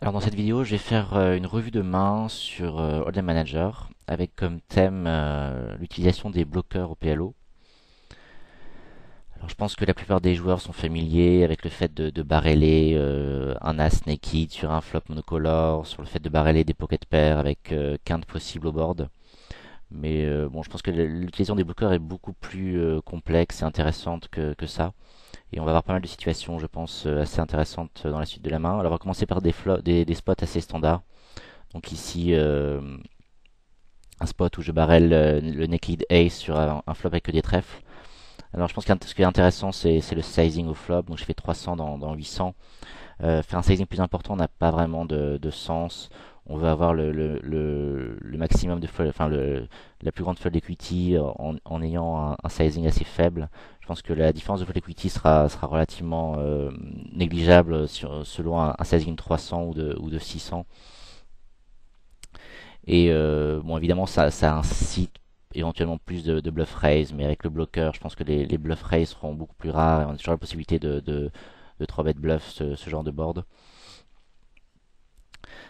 Alors dans cette vidéo, je vais faire une revue de main sur Hold'em Manager avec comme thème l'utilisation des bloqueurs au PLO. Alors je pense que la plupart des joueurs sont familiers avec le fait de barreler un as naked sur un flop monocolore, sur le fait de barreler des pocket pairs avec quinte possible au board. Mais bon, je pense que l'utilisation des bloqueurs est beaucoup plus complexe et intéressante que ça. Et on va avoir pas mal de situations, je pense, assez intéressantes dans la suite de la main. Alors on va commencer par des spots assez standards. Donc ici, un spot où je barrel le naked ace sur un flop avec que des trèfles. Alors je pense que ce qui est intéressant, c'est le sizing au flop. Donc je fais 300 dans 800. Faire un sizing plus important n'a pas vraiment de sens. On veut avoir le maximum de fold, enfin la plus grande fold equity en ayant un sizing assez faible. Je pense que la différence de fold equity sera relativement négligeable selon un sizing de 300 ou de 600. Et bon, évidemment, ça incite éventuellement plus de bluff raise, mais avec le bloqueur, je pense que les bluff raise seront beaucoup plus rares et on a toujours la possibilité de 3 bet bluff ce genre de board.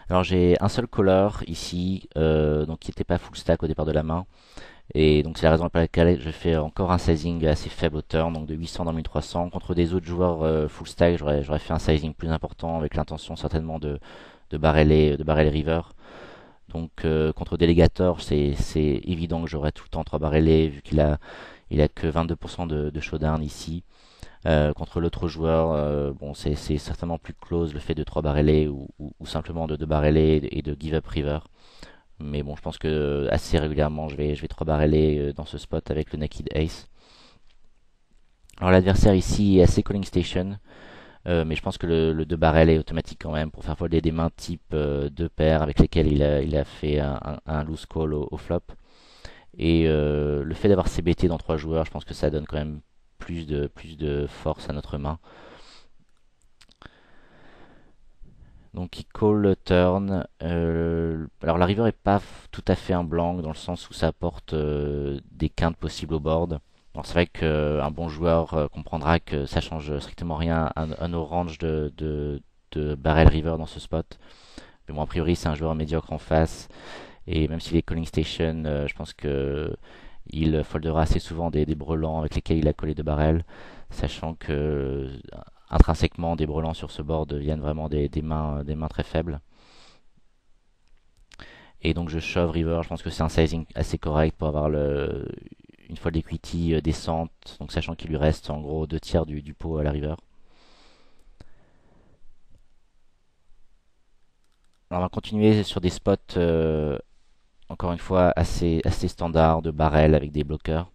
Alors j'ai un seul caller ici, donc qui n'était pas full stack au départ de la main. Et donc c'est la raison pour laquelle je fais encore un sizing assez faible au turn, donc de 800 dans 1300. Contre des autres joueurs full stack, j'aurais fait un sizing plus important avec l'intention certainement de barreler river. Donc contre Delegator, c'est évident que j'aurai tout le temps 3 barrelés vu il a que 22% de showdown ici. Contre l'autre joueur, bon c'est certainement plus close le fait de 3 barrelés ou simplement de 2 barrelés et de give up river. Mais bon, je pense que assez régulièrement je vais 3 barrelés dans ce spot avec le naked ace. Alors l'adversaire ici est assez calling station. Mais je pense que le 2 barrel est automatique quand même pour faire folder des mains type 2 paires avec lesquelles il a fait un loose call au flop. Et le fait d'avoir CBT dans 3 joueurs, je pense que ça donne quand même plus de force à notre main. Donc il call le turn. Alors la river est pas tout à fait un blanc dans le sens où ça apporte des quintes possibles au board. Alors c'est vrai qu'un bon joueur comprendra que ça change strictement rien à nos ranges de barrel river dans ce spot. Mais bon, a priori c'est un joueur médiocre en face. Et même s'il est calling station, je pense que il foldera assez souvent des brelans avec lesquels il a collé de barrel, sachant que intrinsèquement des brelans sur ce board viennent vraiment des mains très faibles. Et donc je shove river, je pense que c'est un sizing assez correct pour avoir une fold equity décente, donc sachant qu'il lui reste en gros 2 tiers du pot à la river. Alors on va continuer sur des spots encore une fois assez standards de barrel avec des bloqueurs.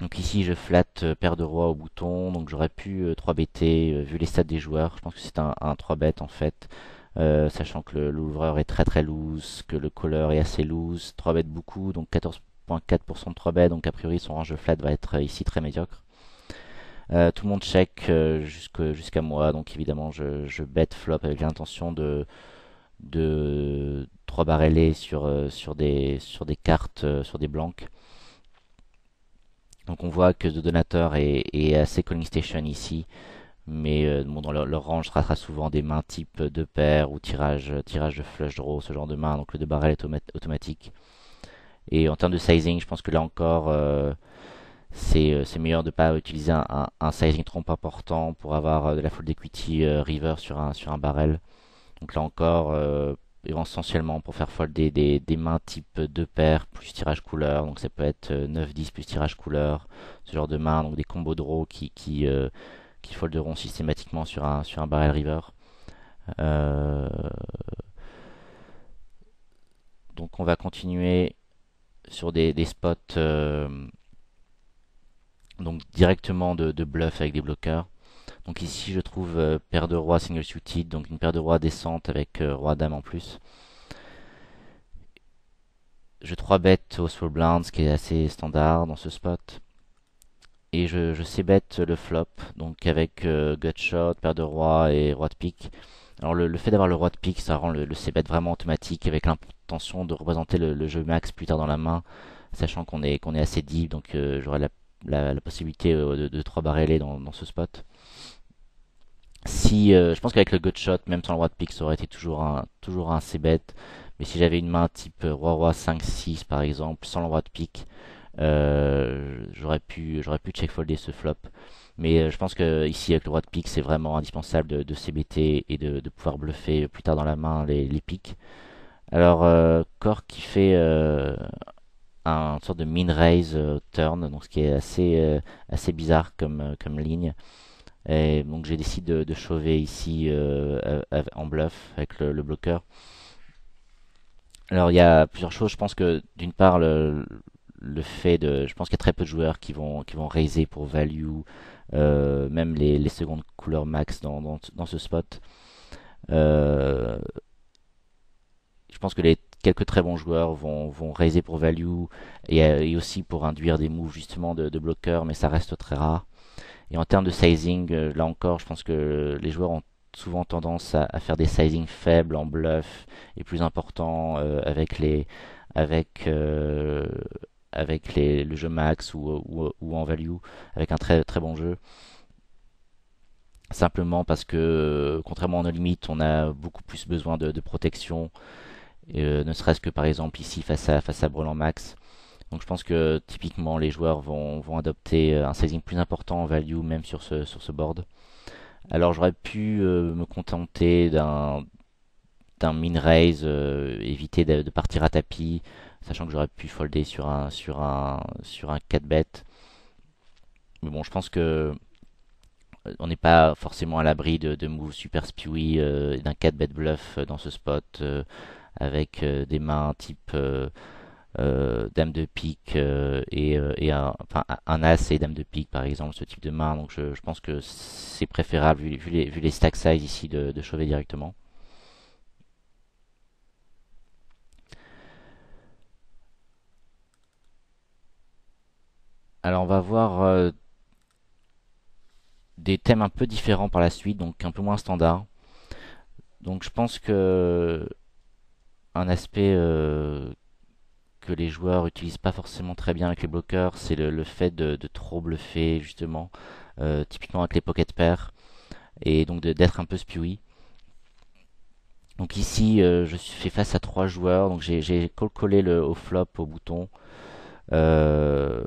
Donc ici je flatte paire de roi au bouton, donc j'aurais pu 3-better vu les stats des joueurs. Je pense que c'est un 3-bet en fait, sachant que l'ouvreur est très loose, que le caller est assez loose, 3-bet beaucoup, donc 14,4% de 3-bet, donc a priori son range de flat va être ici très médiocre. Tout le monde check jusqu'à moi, donc évidemment je bet flop avec l'intention de 3 barreler sur des cartes, sur des blancs. Donc on voit que The Donator est assez calling station ici, mais bon, dans leur range sera souvent des mains type 2 paires ou tirage de flush draw, ce genre de main, donc le 2 barrel est automatique. Et en termes de sizing, je pense que là encore, c'est meilleur de ne pas utiliser un sizing trop important pour avoir de la fold equity river sur un barrel. Donc là encore, essentiellement pour faire fold des mains type 2 paires plus tirage couleur. Donc ça peut être 9-10 plus tirage couleur, ce genre de mains. Donc des combos draw qui folderont systématiquement sur un barrel river. Euh, donc on va continuer sur des spots donc directement de bluff avec des bloqueurs. Donc ici je trouve paire de roi single suited, donc une paire de roi descente avec roi dame en plus. Je 3 bet au small blind, ce qui est assez standard dans ce spot. Et je sais bet le flop, donc avec gutshot, paire de roi et roi de pique. Alors le fait d'avoir le roi de pique, ça rend le c bet vraiment automatique avec l'intention de représenter le jeu max plus tard dans la main, sachant qu'on est assez deep, donc j'aurai la possibilité de 3 barreler dans ce spot. Si, je pense qu'avec le gutshot, même sans le roi de pique, ça aurait été toujours un c-bet. Mais si j'avais une main type roi-roi 5-6 par exemple, sans le roi de pique, j'aurais pu check-folder ce flop. Mais je pense que ici, avec le roi de pique, c'est vraiment indispensable de CBT et de pouvoir bluffer plus tard dans la main les piques. Alors, Cork qui fait un sorte de min raise turn, donc ce qui est assez bizarre comme ligne. Et donc j'ai décidé de chauver ici en bluff avec le bloqueur. Alors il y a plusieurs choses. Je pense que d'une part le fait je pense qu'il y a très peu de joueurs qui vont raiser pour value, même les secondes couleurs max dans ce spot. Euh, je pense que les quelques très bons joueurs vont raiser pour value et aussi pour induire des moves justement de bloqueurs, mais ça reste très rare. Et en termes de sizing, là encore, je pense que les joueurs ont souvent tendance à faire des sizings faibles en bluff et plus importants avec euh, avec le jeu max ou en value avec un très très bon jeu. Simplement parce que contrairement à nos limites, on a beaucoup plus besoin de protection, ne serait-ce que par exemple ici face à Brelan Max. Donc je pense que typiquement les joueurs vont adopter un sizing plus important en value même sur ce board. Alors j'aurais pu me contenter d'un min raise, éviter de partir à tapis, sachant que j'aurais pu folder sur un 4 bet. Mais bon, je pense que on n'est pas forcément à l'abri de moves super spewy, d'un 4 bet bluff dans ce spot, avec des mains type dame de pique et enfin, un as et dame de pique par exemple, ce type de main. Donc je pense que c'est préférable vu les stack size ici de chauver directement. Alors on va voir des thèmes un peu différents par la suite, donc un peu moins standard. Donc je pense que un aspect que les joueurs utilisent pas forcément très bien avec les bloqueurs, c'est le fait de trop bluffer justement, typiquement avec les pocket pairs, et donc d'être un peu spewy. Donc ici, je suis fait face à trois joueurs, donc j'ai collé au flop au bouton. Euh,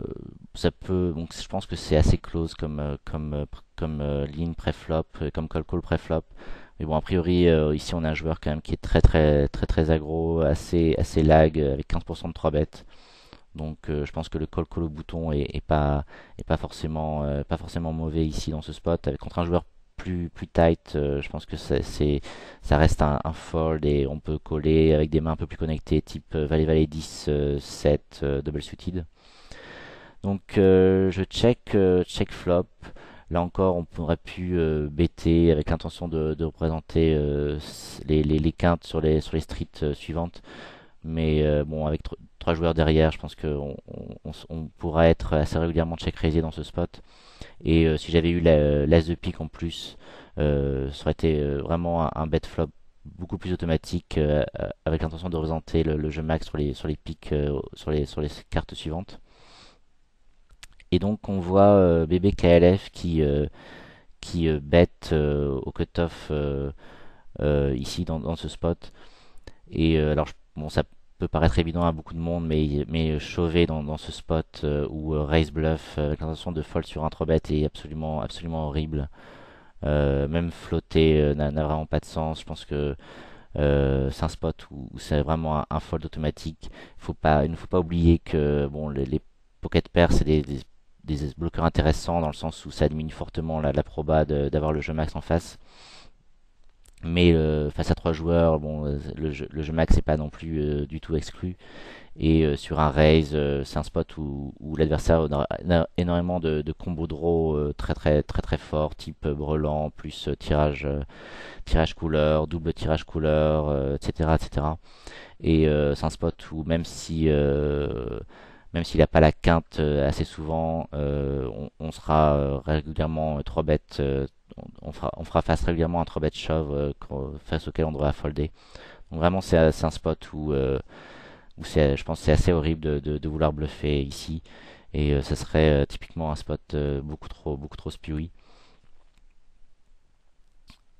Ça peut, donc je pense que c'est assez close comme ligne pré-flop, comme call pré-flop. Mais bon, a priori, ici on a un joueur quand même qui est très très très très aggro, assez lag, avec 15% de 3 bêtes. Donc je pense que le call au bouton est pas forcément mauvais ici dans ce spot. Contre un joueur plus tight, je pense que ça reste un fold et on peut coller avec des mains un peu plus connectées, type valet 10, 7, double suited. Donc je check flop. Là encore, on aurait pu bêter avec l'intention de représenter les quintes sur les streets suivantes. Mais bon, avec trois joueurs derrière, je pense qu'on pourra être assez régulièrement check raisé dans ce spot. Et si j'avais eu l'as de pique en plus, ça aurait été vraiment un bet flop beaucoup plus automatique, avec l'intention de représenter le jeu max sur les piques, sur les cartes suivantes. Et donc on voit bébé KLF qui bet au cutoff ici dans ce spot. Et alors, bon, ça peut paraître évident à beaucoup de monde, mais chauver dans ce spot ou raise bluff avec l'intention de fold sur un 3 bet est absolument, absolument horrible. Même flotter n'a vraiment pas de sens. Je pense que c'est un spot où c'est vraiment un fold automatique. Il ne faut pas oublier que bon, les pocket pairs, c'est des bloqueurs intéressants dans le sens où ça diminue fortement la proba d'avoir le jeu max en face. Mais face à trois joueurs, bon, le jeu max n'est pas non plus du tout exclu. Et sur un raise, c'est un spot où l'adversaire a énormément de combos draw très très très très forts, type brelan, plus tirage couleur, double tirage couleur, etc. etc. Et c'est un spot où même s'il n'a pas la quinte assez souvent, on sera régulièrement 3 bêtes, on fera face régulièrement à 3 bêtes shove face auquel on devra folder. Donc vraiment c'est un spot où je pense que c'est assez horrible de vouloir bluffer ici. Et ça serait typiquement un spot beaucoup trop spewy.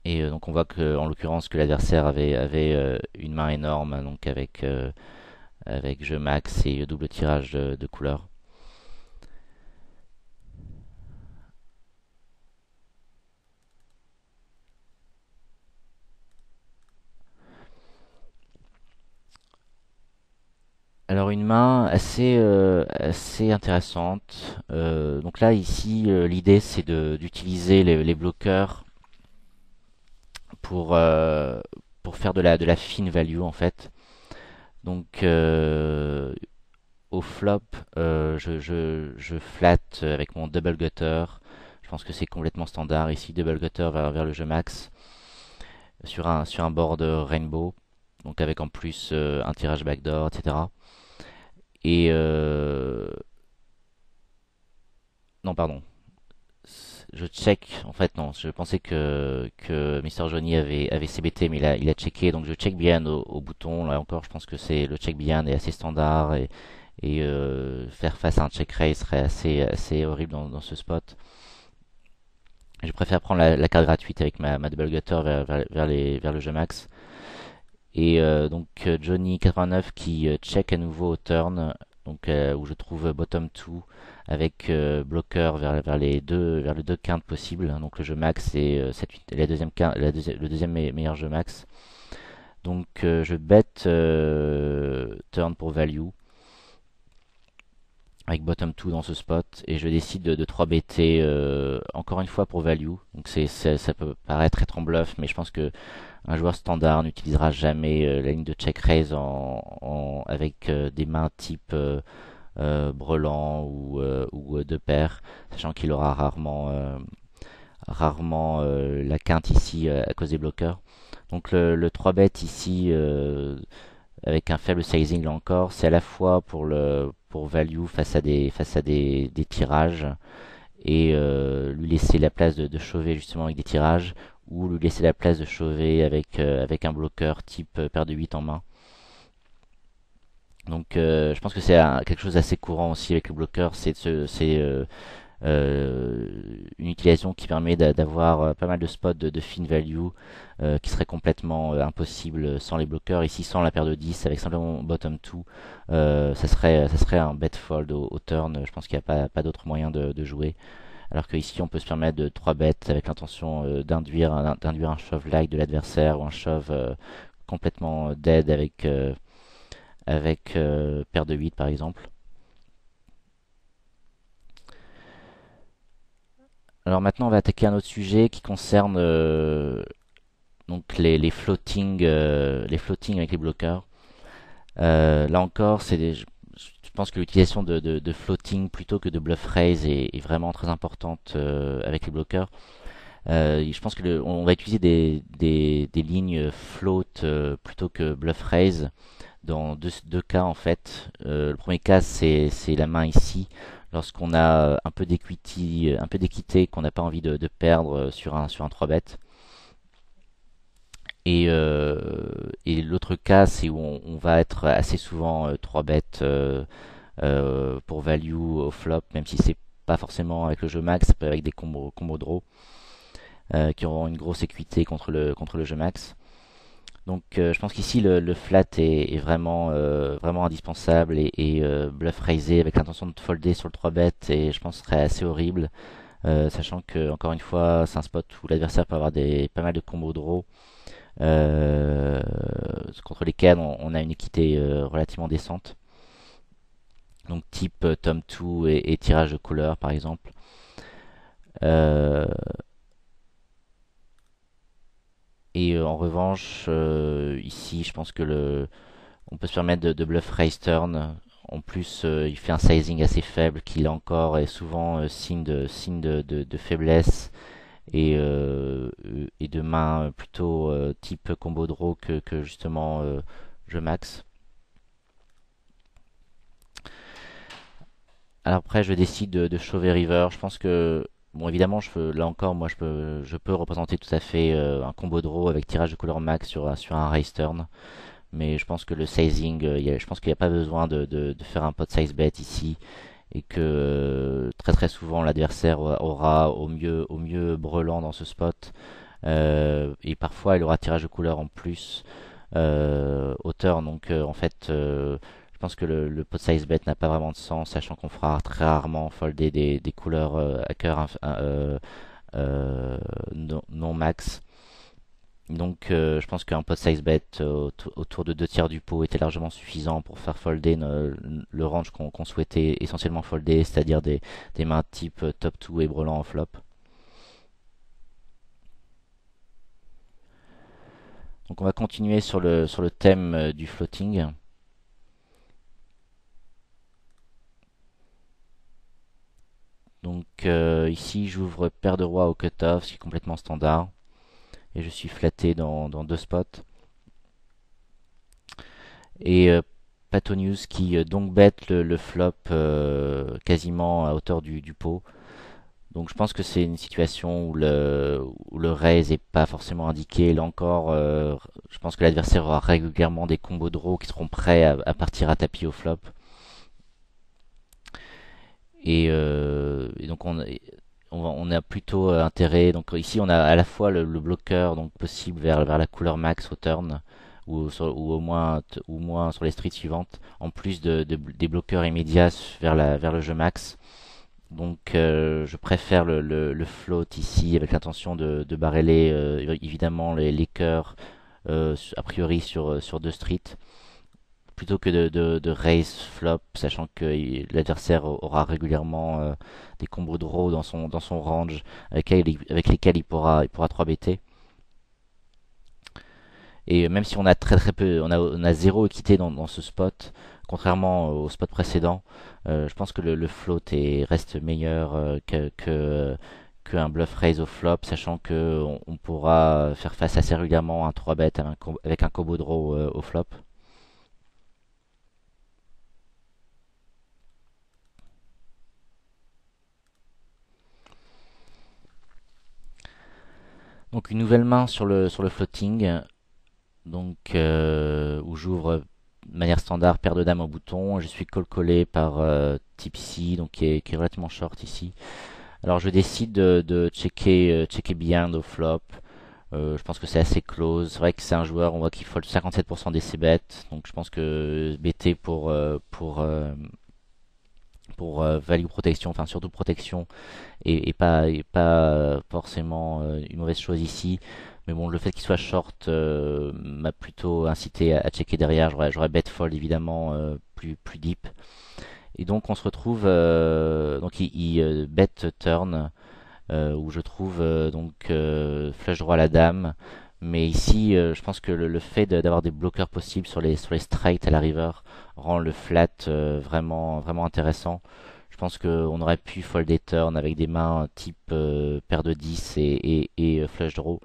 Et donc on voit que, en l'occurrence, que l'adversaire avait une main énorme, donc avec jeu max et double tirage de couleurs. Alors une main assez intéressante. Donc là ici l'idée c'est d'utiliser les bloqueurs pour euh, pour faire de la fine value en fait. Donc au flop je flatte avec mon double gutter. Je pense que c'est complètement standard ici, double gutter vers le jeu max sur un board rainbow. Donc avec en plus un tirage backdoor, etc. Et non, pardon. Je check. En fait, non. Je pensais que Mister Johnny avait CBT, mais il a checké. Donc je check bien au bouton. Là encore, je pense que c'est le check bien est assez standard et faire face à un check raise serait assez horrible dans ce spot. Je préfère prendre la carte gratuite avec ma double gutter vers le jeu max. Et donc Johnny 89 qui check à nouveau au turn, donc où je trouve bottom 2 avec bloqueur vers les deux quintes possibles. Donc le jeu max c'est 7-8, la deuxième le deuxième meilleur jeu max. Donc je bet turn pour value avec bottom 2 dans ce spot et je décide de 3 better encore une fois pour value. Donc ça peut paraître être en bluff, mais je pense que un joueur standard n'utilisera jamais la ligne de check raise avec des mains type brelan ou deux paires, sachant qu'il aura rarement la quinte ici à cause des bloqueurs. Donc le 3 bet ici avec un faible sizing là encore, c'est à la fois pour value face à des tirages et lui laisser la place de chauver justement avec des tirages ou lui laisser la place de chauver avec un bloqueur type paire de 8 en main. Donc je pense que c'est quelque chose d'assez courant aussi avec le bloqueur, c'est une utilisation qui permet d'avoir pas mal de spots de fine value qui serait complètement impossible sans les bloqueurs. Ici, sans la paire de 10, avec simplement bottom 2, ça serait un bet fold au turn. Je pense qu'il n'y a pas d'autre moyen de jouer. Alors que ici, on peut se permettre de 3 bêtes avec l'intention d'induire un shove like de l'adversaire ou un shove complètement dead avec paire de 8 par exemple. Alors maintenant, on va attaquer un autre sujet qui concerne donc les floatings avec les bloqueurs. Là encore, je pense que l'utilisation de floating plutôt que de bluff raise est vraiment très importante avec les bloqueurs. Je pense que on va utiliser des lignes float plutôt que bluff raise dans deux cas en fait. Le premier cas c'est la main ici lorsqu'on a un peu d'équité qu'on n'a pas envie de perdre sur un 3 bet. Et l'autre cas c'est où on va être assez souvent 3 bet pour value au flop, même si c'est pas forcément avec le jeu max, ça peut être avec des combos draw qui auront une grosse équité contre le jeu max. Donc je pense qu'ici le flat est vraiment indispensable et bluff raisé avec l'intention de folder sur le 3 bet et je pense que ce serait assez horrible, sachant que encore une fois c'est un spot où l'adversaire peut avoir pas mal de combos draw euh, contre lesquels on a une équité relativement décente. Donc type Tom 2 et tirage de couleur par exemple. Euh, et en revanche, ici, je pense que on peut se permettre de bluff raise turn. En plus, il fait un sizing assez faible qui là encore est souvent signe de faiblesse et de main plutôt type combo draw que justement jeu max. Alors après, je décide de shove river. Je pense que bon, évidemment, là encore, moi, je peux représenter tout à fait un combo draw avec tirage de couleur max sur un raise turn. Mais je pense que le sizing, je pense qu'il n'y a pas besoin de faire un pot size bet ici et que très très souvent l'adversaire aura au mieux brelan dans ce spot Et parfois il aura tirage de couleur en plus hauteur. Donc en fait, je pense que le pot size bet n'a pas vraiment de sens, sachant qu'on fera très rarement folder des couleurs à cœur non max. Donc je pense qu'un pot size bet autour de 2 tiers du pot était largement suffisant pour faire folder le range qu'on souhaitait essentiellement folder, c'est-à-dire des mains type top 2 et brelan en flop. Donc on va continuer sur le thème du floating. Donc ici j'ouvre paire de rois au cutoff, ce qui est complètement standard. Et je suis flatté dans deux spots. Et Patonius qui donc bête le flop quasiment à hauteur du pot. Donc je pense que c'est une situation où le raise est pas forcément indiqué. Là encore, je pense que l'adversaire aura régulièrement des combos de draw qui seront prêts à partir à tapis au flop. Et donc on a plutôt intérêt. Donc ici on a à la fois le bloqueur donc possible vers la couleur max au turn ou au moins sur les streets suivantes, en plus des bloqueurs immédiats vers le jeu max. Donc je préfère le float ici avec l'intention de barreler évidemment les cœurs a priori sur deux streets plutôt que de raise flop, sachant que l'adversaire aura régulièrement des combos de draw dans son range avec lesquels il pourra 3-better. Et même si on a très très peu, on a zéro équité dans ce spot, contrairement au spot précédent, je pense que le float reste meilleur qu'un bluff raise au flop, sachant que on pourra faire face assez régulièrement à un 3 bet avec un combo draw au flop. Donc une nouvelle main sur le floating, donc où j'ouvre de manière standard paire de dames au bouton. Je suis call collé par Tipsy, donc qui est relativement short ici. Alors je décide de checker behind au flop. Je pense que c'est assez close. C'est vrai que c'est un joueur, on voit qu'il fold 57% des ses bets, donc je pense que BT pour value protection, enfin surtout protection, et pas forcément une mauvaise chose ici. Mais bon, le fait qu'il soit short m'a plutôt incité à checker derrière. J'aurais bet fold évidemment plus deep. Et donc on se retrouve, donc il bet turn où je trouve flush droit à la dame. Mais ici, je pense que le fait d'avoir des bloqueurs possibles sur les straight à la river rend le flat vraiment intéressant. Je pense qu'on aurait pu folder turn avec des mains type paire de 10 et flush draw.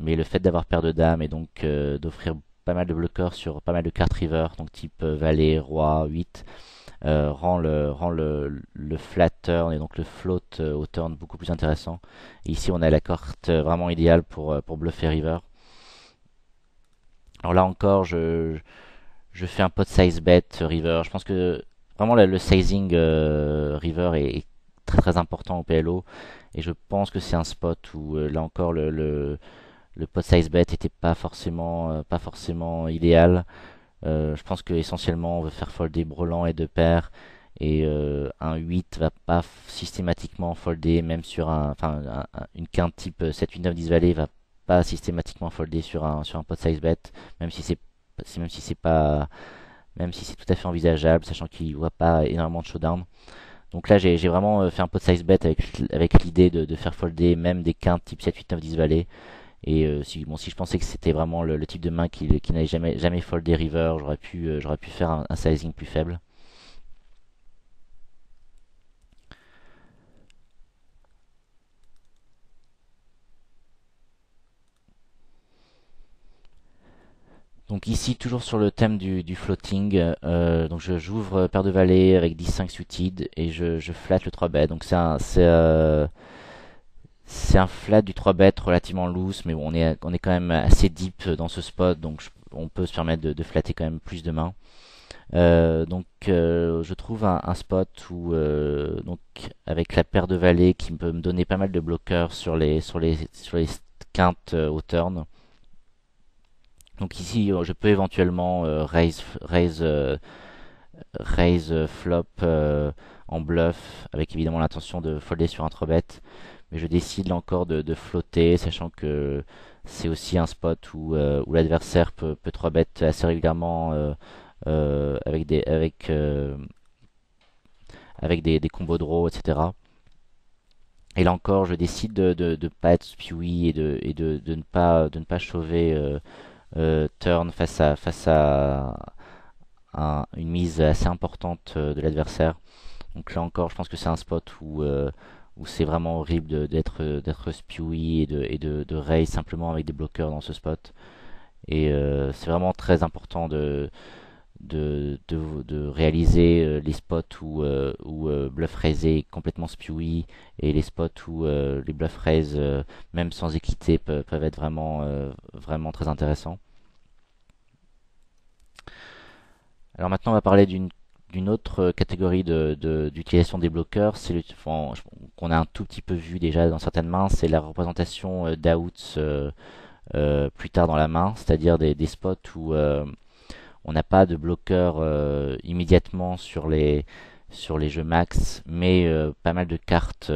Mais le fait d'avoir paire de dames et donc d'offrir pas mal de bloqueurs sur pas mal de cartes river, donc type valet, roi, 8, rend le flat turn et donc le float au turn beaucoup plus intéressant. Et ici, on a la carte vraiment idéale pour bluffer river. Alors là encore, je fais un pot size bet river. Je pense que vraiment le sizing river est très très important au PLO. Et je pense que c'est un spot où là encore le pot size bet était pas forcément idéal. Je pense que essentiellement on veut faire folder brelan et deux paires et un 8 va pas systématiquement folder même sur une quinte type 7 8 9 10 valet va pas systématiquement folder sur un pot size bet même si même si c'est pas même si c'est tout à fait envisageable sachant qu'il voit pas énormément de showdown. Donc là j'ai vraiment fait un pot size bet avec l'idée de faire folder même des quintes type 7 8 9 10 valet. Et si je pensais que c'était vraiment le type de main qui n'allait jamais fold river, j'aurais pu faire un sizing plus faible. Donc ici, toujours sur le thème du floating, donc j'ouvre paire de valet avec 10-5 suited et je flatte le 3 bet. Donc c'est un flat du 3 bet relativement loose, mais bon, on est quand même assez deep dans ce spot, donc on peut se permettre de flatter quand même plus de mains. Je trouve un spot où donc avec la paire de valets qui peut me donner pas mal de bloqueurs sur les quinte au turn. Donc ici, je peux éventuellement raise flop en bluff, avec évidemment l'intention de folder sur un 3-bet. Mais je décide là encore de flotter, sachant que c'est aussi un spot où l'adversaire peut 3-bet assez régulièrement avec des combos draw, etc. Et là encore, je décide de pas être spewy de ne pas chauver turn face à une mise assez importante de l'adversaire. Donc là encore, je pense que c'est un spot où c'est vraiment horrible d'être spewy de raise simplement avec des bloqueurs dans ce spot. Et c'est vraiment très important de réaliser les spots où bluff raisé est complètement spewy et les spots où les bluff raise, même sans équité, peuvent être vraiment très intéressants. Alors maintenant, on va parler d'une autre catégorie d'utilisation des bloqueurs, qu'on a un tout petit peu vu déjà dans certaines mains, c'est la représentation d'outs plus tard dans la main, c'est-à-dire des spots où on n'a pas de bloqueur immédiatement sur les jeux max, mais pas mal de cartes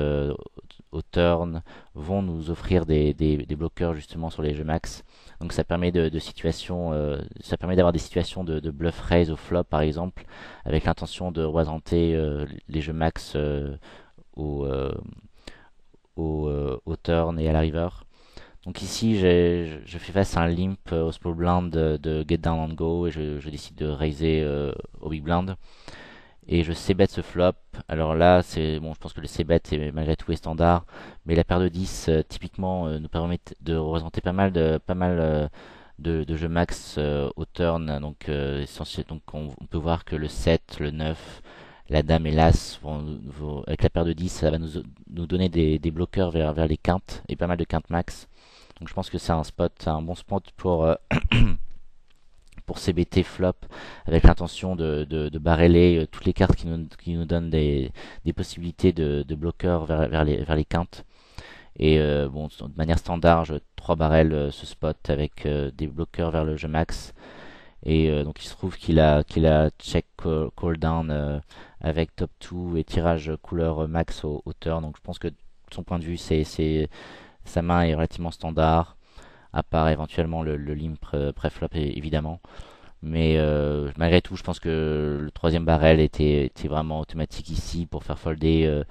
au turn vont nous offrir des bloqueurs justement sur les jeux max. Donc ça permet ça permet d'avoir des situations de bluff raise au flop par exemple, avec l'intention de représenter les jeux max au, euh, au turn et à la river. Donc ici, je fais face à un limp au small blind de get down and go et je décide de raiser au big blind et je c-bet ce flop. Alors là, c'est bon, je pense que le c-bet est malgré tout est standard, mais la paire de 10 typiquement nous permet de représenter pas mal de jeux max au turn. Donc donc on peut voir que le 7, le 9, la dame et l'as avec la paire de 10, ça va nous donner des bloqueurs vers les quintes et pas mal de quintes max. Donc je pense que c'est un bon spot pour CBT flop avec l'intention de barreler toutes les cartes qui nous donnent des possibilités de bloqueurs vers les quintes. Et bon, de manière standard, je 3 barrels ce spot avec des bloqueurs vers le jeu max. Et donc il se trouve qu'il a check call down avec top 2 et tirage couleur max au turn. Donc je pense que de son point de vue, sa main est relativement standard, à part éventuellement le limp pré-flop évidemment. Mais malgré tout, je pense que le troisième barrel était vraiment automatique ici pour faire folder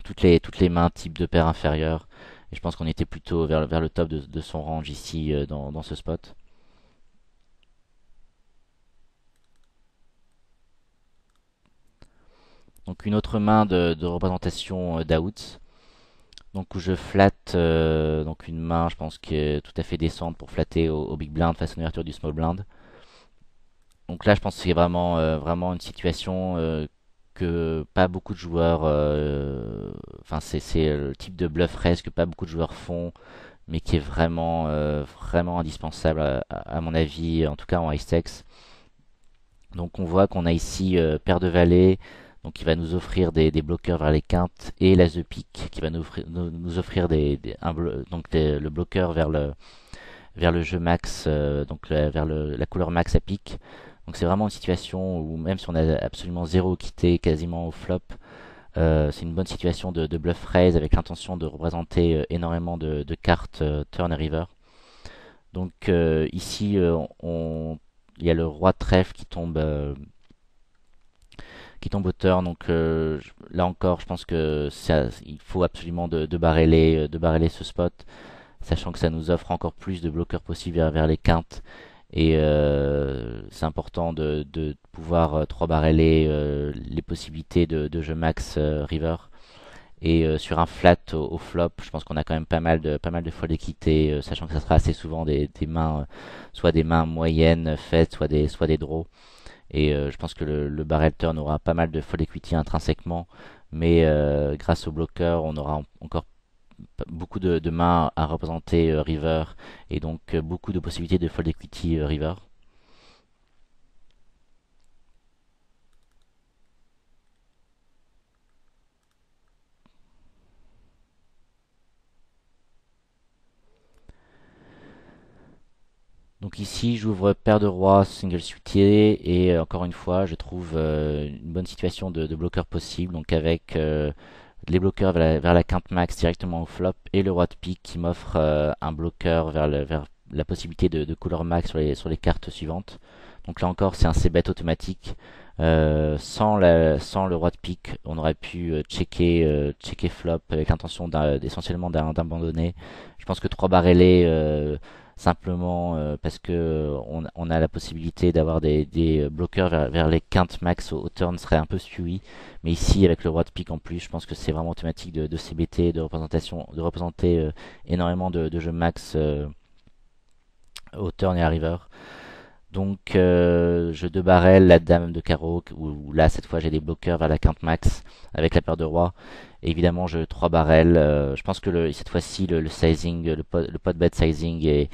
toutes les mains type de paire inférieure. Et je pense qu'on était plutôt vers le top de son range ici dans ce spot. Donc une autre main de représentation d'outs. Donc où je flatte donc une main, je pense qui est tout à fait décente pour flatter au big blind face à l'ouverture du small blind. Donc là, je pense que c'est vraiment une situation que pas beaucoup de joueurs, enfin c'est le type de bluff raise que pas beaucoup de joueurs font, mais qui est vraiment indispensable à mon avis, en tout cas en high stakes. Donc on voit qu'on a ici paire de valets, donc qui va nous offrir des bloqueurs vers les quintes et l'as de pique qui va nous offrir le bloqueur vers le jeu max, la couleur max à pique. Donc c'est vraiment une situation où même si on a absolument zéro quitté quasiment au flop, c'est une bonne situation de bluff raise avec l'intention de représenter énormément de cartes turn et river. Donc ici il y a le roi de trèfle qui tombe au turn. Donc là encore, je pense que il faut absolument de barreler ce spot, sachant que ça nous offre encore plus de bloqueurs possibles vers les quintes. Et c'est important de pouvoir 3 barreler les possibilités de jeu max river. Et sur un flat au flop, je pense qu'on a quand même pas mal de fois d'équité, sachant que ça sera assez souvent des mains, soit des mains moyennes faites, soit des draws. Et je pense que le barrel turn aura pas mal de fold equity intrinsèquement, mais grâce au bloqueur, on aura encore beaucoup de mains à représenter river et donc beaucoup de possibilités de fold equity river. Donc ici, j'ouvre paire de rois, single suitier, et encore une fois, je trouve une bonne situation de bloqueur possible. Donc avec les bloqueurs vers la quinte max directement au flop, et le roi de pique qui m'offre un bloqueur vers la possibilité de couleur max sur les cartes suivantes. Donc là encore, c'est un c-bet automatique. Sans le roi de pique, on aurait pu checker flop avec l'intention essentiellement d'abandonner. Je pense que 3 barrelés, simplement parce que on a la possibilité d'avoir des bloqueurs vers les quintes max au turn serait un peu suivi. Mais ici, avec le roi de pique en plus, je pense que c'est vraiment automatique de CBT, de représenter énormément de jeux max au turn et à river. Donc je deux barrel, la dame de carreau, où là cette fois j'ai des bloqueurs vers la quinte max avec la paire de roi. Et évidemment je 3 barrel. Je pense que cette fois-ci le sizing, le pot bet sizing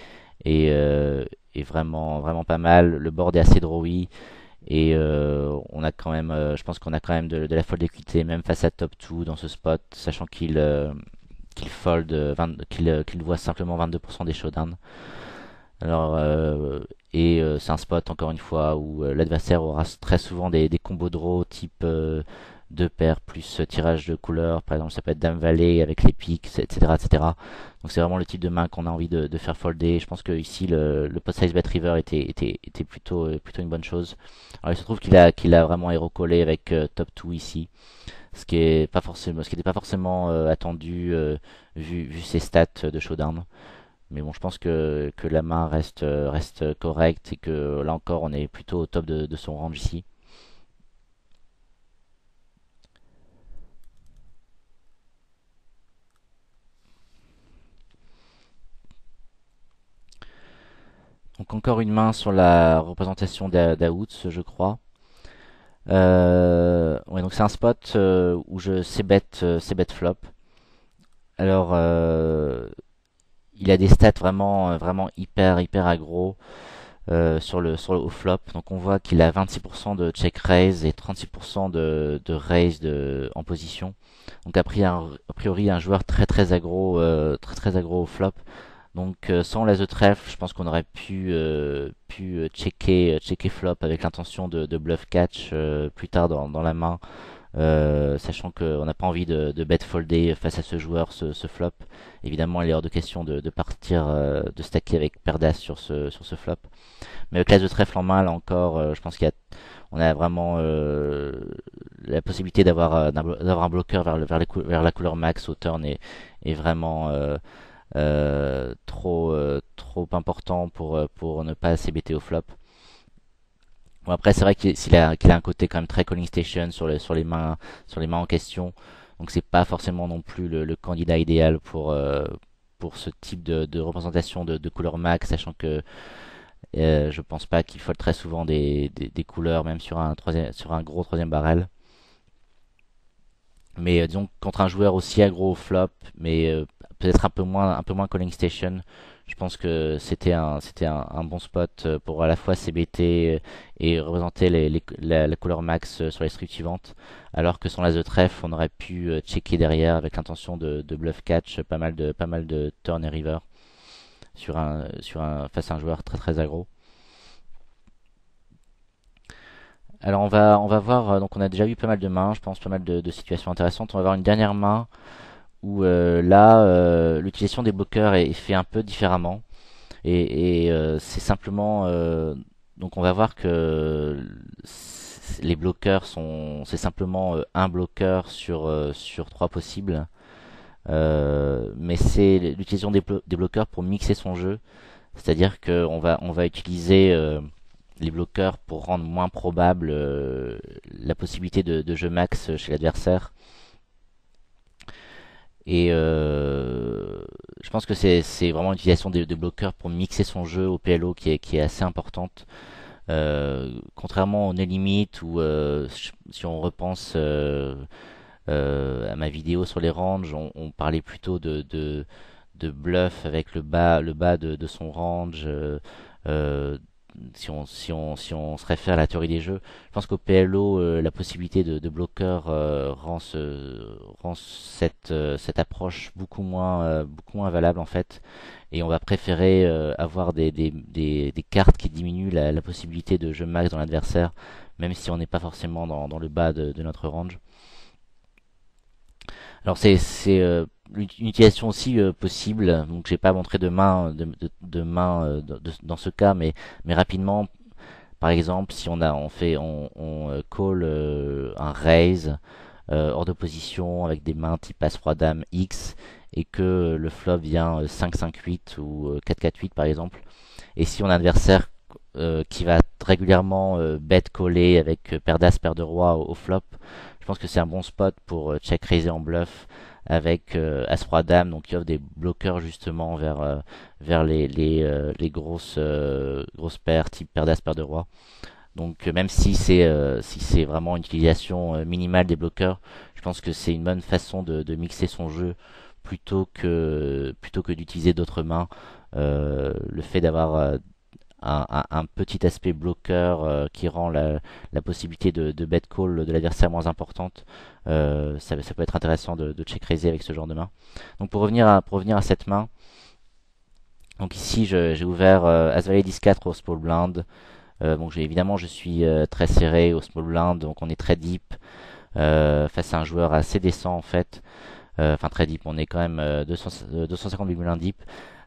est vraiment pas mal. Le board est assez drawy. Et on a quand même, je pense qu'on a quand même de la fold d'équité même face à top 2 dans ce spot, sachant qu'il fold, qu'il voit simplement 22% des showdowns. Alors, c'est un spot, encore une fois, où l'adversaire aura très souvent des combos draw type deux paires plus tirage de couleurs. Par exemple, ça peut être Dame Valet avec les piques, etc., etc. Donc c'est vraiment le type de main qu'on a envie de faire folder. Je pense que ici le pot size bet river était plutôt une bonne chose. Alors il se trouve qu'il a vraiment hero collé avec top 2 ici, ce qui n'était pas forcément attendu vu ses stats de showdown. Mais bon, je pense que la main reste correcte et que là encore, on est plutôt au top de son range ici. Donc encore une main sur la représentation d'Aouts, je crois. Ouais, donc c'est un spot où je c-bet flop. Alors, il a des stats vraiment hyper aggro. Sur le au flop. Donc on voit qu'il a 26% de check raise et 36% de raise en position. Donc a priori un joueur très aggro, très aggro au flop. Donc sans l'as de trèfle, je pense qu'on aurait pu checker flop avec l'intention de bluff catch plus tard dans la main. Sachant qu'on n'a pas envie de bet folder face à ce joueur, ce flop. Évidemment, il est hors de question de partir, de stacker avec paire d'as sur ce flop. Mais avec l'as de trèfle en main, là encore, je pense on a vraiment la possibilité d'avoir un bloqueur vers la couleur max au turn est vraiment trop important pour ne pas CBT au flop. Bon, après, c'est vrai qu'il a un côté quand même très calling station sur les mains en question. Donc c'est pas forcément non plus le candidat idéal pour ce type de représentation de couleur max, sachant que je pense pas qu'il faut très souvent des couleurs, même sur un gros troisième barrel. Mais disons contre un joueur aussi aggro au flop, mais peut-être un peu moins calling station, je pense que un bon spot pour à la fois CBT et représenter la couleur max sur les strips suivantes. Alors que sans l'as de trèfle, on aurait pu checker derrière avec l'intention de bluff catch pas mal de turn et river face à un joueur très aggro. Alors on va voir, donc on a déjà vu pas mal de mains, je pense pas mal de situations intéressantes. On va voir une dernière main où là l'utilisation des bloqueurs est fait un peu différemment. Et c'est simplement donc on va voir que les bloqueurs c'est simplement un bloqueur sur trois possibles. Mais c'est l'utilisation des bloqueurs pour mixer son jeu. C'est-à-dire on va utiliser les bloqueurs pour rendre moins probable la possibilité de jeu max chez l'adversaire. Et je pense que c'est vraiment l'utilisation de bloqueurs pour mixer son jeu au PLO qui est assez importante. Contrairement au No Limit où si on repense à ma vidéo sur les ranges, on parlait plutôt de bluff avec le bas de son range, si on se réfère à la théorie des jeux, je pense qu'au PLO, la possibilité de bloqueur rend cette approche beaucoup moins valable en fait. Et on va préférer avoir des cartes qui diminuent la possibilité de jeu max dans l'adversaire, même si on n'est pas forcément dans le bas de notre range. Alors c'est une utilisation aussi possible. Donc j'ai pas montré de main dans ce cas, mais rapidement, par exemple, si on call un raise hors de position avec des mains type As Roi Dame X et que le flop vient 5-5-8 ou 4-4-8 par exemple. Et si on a un adversaire qui va régulièrement bet coller avec paire d'As, paire de Roi au flop, je pense que c'est un bon spot pour check raiser en bluff avec As Roi Dame, donc il offre des bloqueurs justement vers les grosses paires type paire d'As, paire de Roi. Donc même si c'est vraiment une utilisation minimale des bloqueurs, je pense que c'est une bonne façon de mixer son jeu plutôt que d'utiliser d'autres mains. Le fait d'avoir un petit aspect bloqueur qui rend la possibilité de bet call de l'adversaire moins importante, ça peut être intéressant de check raiser avec ce genre de main. Donc pour revenir à cette main, donc ici j'ai ouvert As Valet 10-4 au small blind. Donc évidemment je suis très serré au small blind, donc on est très deep face à un joueur assez décent en fait. Enfin très deep, on est quand même 250 big blind deep.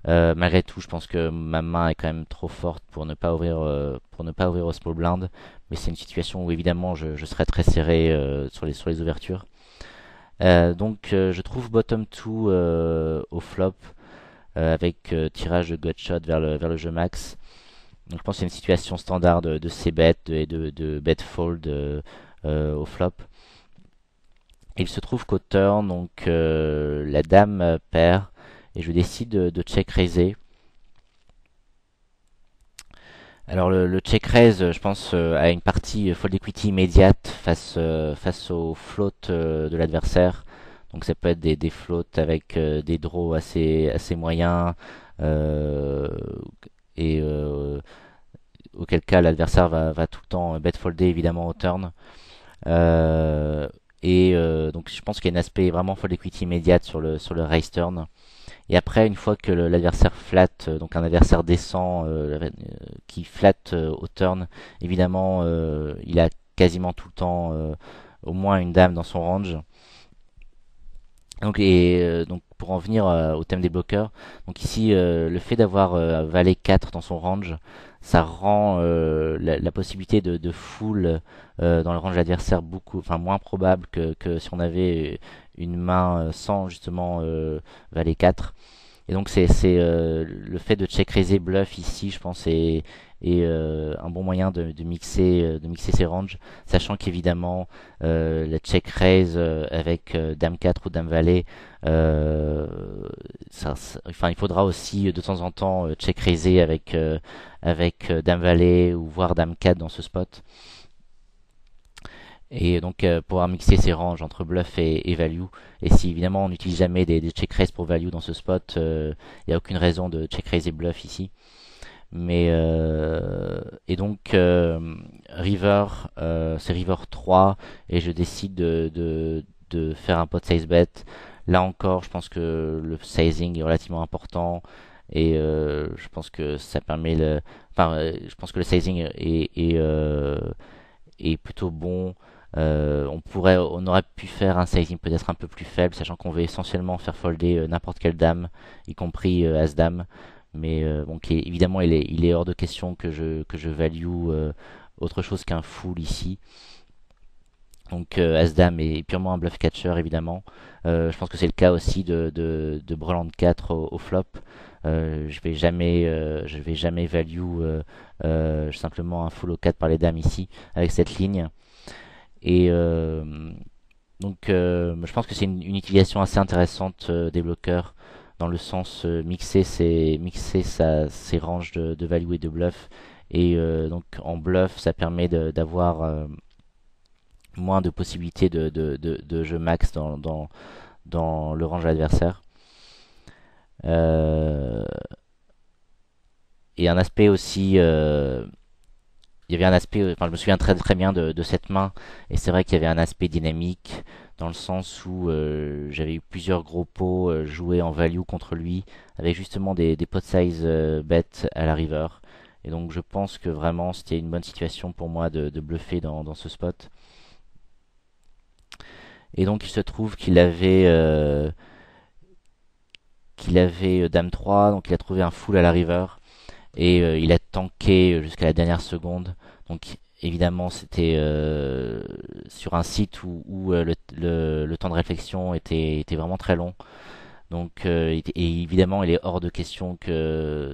Malgré tout, je pense que ma main est quand même trop forte pour ne pas ouvrir au small blind. Mais c'est une situation où évidemment je serais très serré sur les ouvertures. Donc je trouve bottom 2 au flop avec tirage de gutshot vers le jeu max. Donc je pense que c'est une situation standard de c-bet et de bet fold au flop. Et il se trouve qu'au turn, donc la dame perd et je décide de check raiser. Alors le check raise, je pense à une partie fold equity immédiate face au float de l'adversaire. Donc ça peut être des floats avec des draws assez moyens euh, et auquel cas l'adversaire va tout le temps bet folder évidemment au turn. Euh, donc je pense qu'il y a un aspect vraiment fold equity immédiate sur le raise turn. Et après, une fois que l'adversaire flatte, donc un adversaire descend qui flatte au turn, évidemment, il a quasiment tout le temps au moins une dame dans son range. Donc pour en venir au thème des bloqueurs, donc ici le fait d'avoir valet 4 dans son range, ça rend la possibilité de full dans le range de l'adversaire enfin moins probable que si on avait une main sans justement valet 4. Et donc c'est le fait de check raiser bluff ici, je pense, est un bon moyen de mixer ses ranges, sachant qu'évidemment la check raise avec dame 4 ou dame valet, enfin il faudra aussi de temps en temps check raiser avec dame valet ou voire dame 4 dans ce spot. Et donc pouvoir mixer ses ranges entre bluff et value. Et si évidemment on n'utilise jamais des check raise pour value dans ce spot, il n'y a aucune raison de check raise et bluff ici. Et donc river, c'est river 3 et je décide de faire un pot size bet. Là encore, je pense que le sizing est relativement important et je pense que ça permet je pense que le sizing est plutôt bon. On aurait pu faire un sizing peut-être un peu plus faible, sachant qu'on veut essentiellement faire folder n'importe quelle dame, y compris As-Dame. Mais bon, évidemment, il est hors de question que je value autre chose qu'un full ici. Donc As-Dame est purement un bluff catcher, évidemment. Je pense que c'est le cas aussi de Breland 4 au flop. Je vais jamais value simplement un full au 4 par les dames ici, avec cette ligne. Et donc je pense que c'est une utilisation assez intéressante des bloqueurs dans le sens mixer ses ranges de value et de bluff. Et donc en bluff, ça permet d'avoir moins de possibilités de jeu max dans le range adversaire. Euh, et un aspect aussi il y avait un aspect, enfin je me souviens très très bien de cette main, et c'est vrai qu'il y avait un aspect dynamique dans le sens où j'avais eu plusieurs gros pots joués en value contre lui, avec justement des pot size bets à la river. Et donc je pense que vraiment c'était une bonne situation pour moi de bluffer dans ce spot. Et donc il se trouve qu'il avait Dame 3, donc il a trouvé un full à la river. Et il a tanké jusqu'à la dernière seconde. Donc évidemment c'était sur un site où le temps de réflexion était vraiment très long. Donc et évidemment il est hors de question que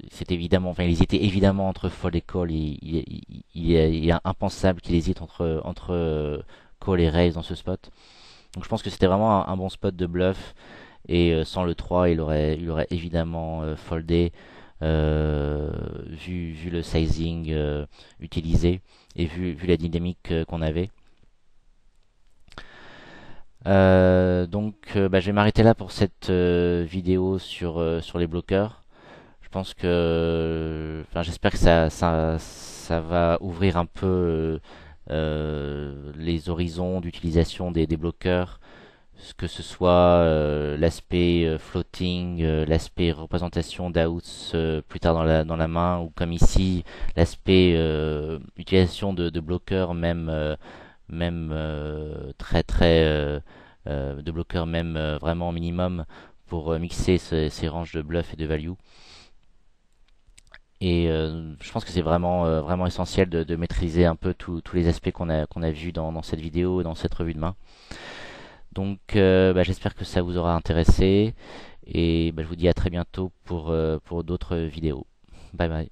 c'est évidemment, enfin ils étaient évidemment entre fold et call. Il est impensable qu'il hésite entre call et raise dans ce spot. Donc je pense que c'était vraiment un bon spot de bluff. Et sans le 3, il aurait évidemment foldé, vu le sizing utilisé et vu la dynamique qu'on avait. Donc bah, je vais m'arrêter là pour cette vidéo sur les bloqueurs. Je pense que, enfin, j'espère que ça va ouvrir un peu les horizons d'utilisation des bloqueurs, que ce soit l'aspect floating, l'aspect représentation d'outs plus tard dans la main, ou comme ici, l'aspect utilisation de bloqueurs même très très de bloqueurs même vraiment minimum pour mixer ces ranges de bluff et de value. Et je pense que c'est vraiment essentiel de maîtriser un peu tous les aspects qu'on a vus dans cette vidéo et dans cette revue de main. Donc bah, j'espère que ça vous aura intéressé, et bah, je vous dis à très bientôt pour d'autres vidéos. Bye bye.